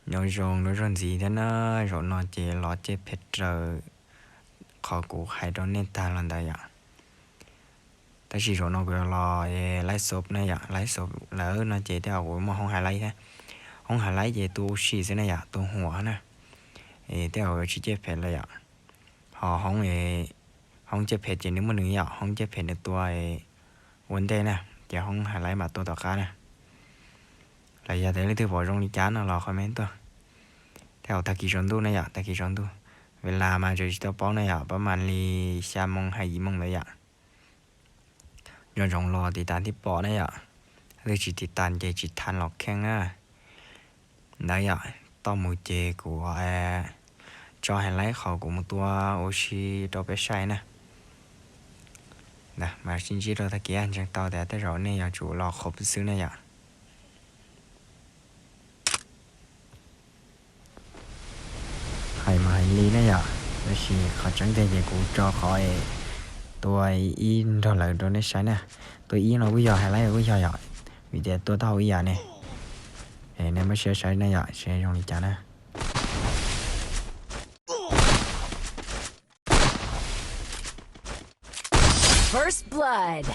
nó rong gì thế nó rồi nó chỉ lo chế phết rồi khó cụ hay đó nên ta lần đây ạ ta chỉ rồi nó gọi là lái shop này ạ lái shop lỡ nó chỉ theo của mà không hay lấy thế không hay lấy về tu xì thế này ạ tuหัวnè theo chỉ chế phếtเลยạ họ không chế phết chỉ nếu mà nữ ạ không chế phết đượcตัวvấn đề nè chỉ không hay lấy màตัวต่อcá nè là giờ thấy lấy từ bỏ trong đi chán nó là comment tôi theo ta kỳ chọn tu này ạ ta kỳ chọn tuเวลามาจะต้องป้อนเนี่ยประมาณลี3 โมง 5 โมงเลยอ่ะย้อนจงรอติดตามที่ปอเนี่ยหรือจิตติดตามเจจิตทันหลอกแข้งอ่ะได้อ่ะต้องมือเจกูจอไฮไลท์เขากูมือตัวโอชิตัวไปใช้นะนะมาจริงๆเราตะเกียนจังต่อแต่เราเนี่ยอยากจูรอครบซื้อเนี่ยhay mà lý này ạ đây chỉ khó chẳng thể gì cũng cho khỏi tôi in rồi lại rồi nó sai nè tôi in nó bây giờ hay lấy bây giờ ạ vì thế tôi tao bây giờ nè nên mới sẽ này ạ sẽ dùng đi chả nè First blood.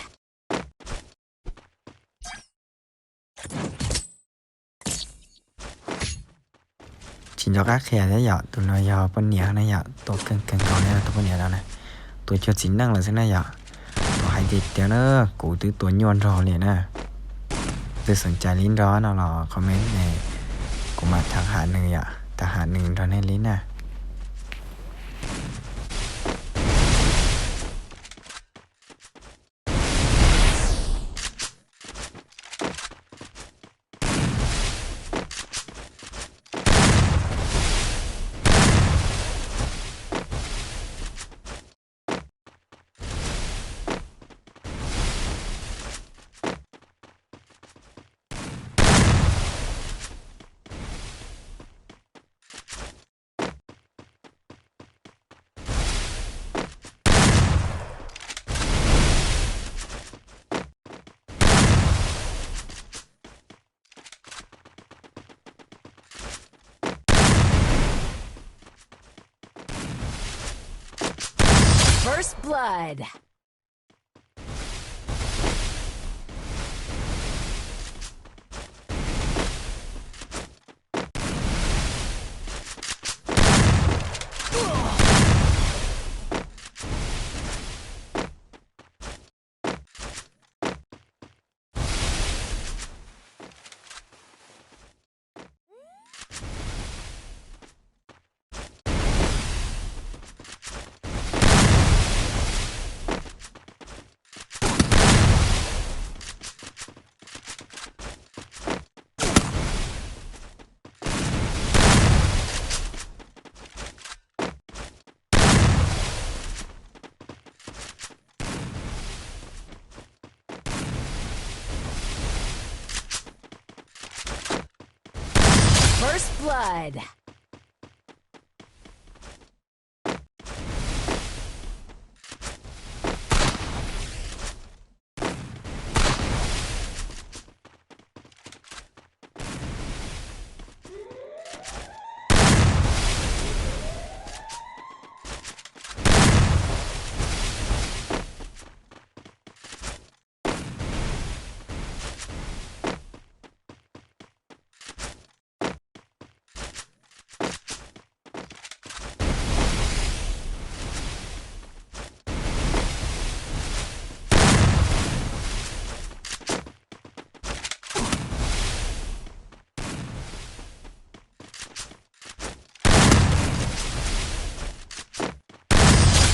Chỉ cho các khe đấy ạ tụi nó giờ bên nhà này ạ tôi cần còn này tôi bên nhà đó này tôi cho chính năng là thế này ạ tôi hay dịch theo nó cụ từ tuổi nhon rồi liền nè tôi sẵn trái lính đó nó là comment này của mặt thằng hạ này ạ thằng hạ này rồi nên lính nè First blood. First blood.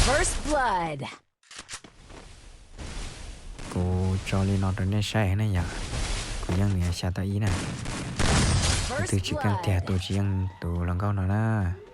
First blood. cô cho lên nó đến sai này nhỉ côยังเนี่ยชาตาอีน่ะ First từ chỉ cần thẻ blood. tôi chỉยังตัวลังเก้าหน่อยนะ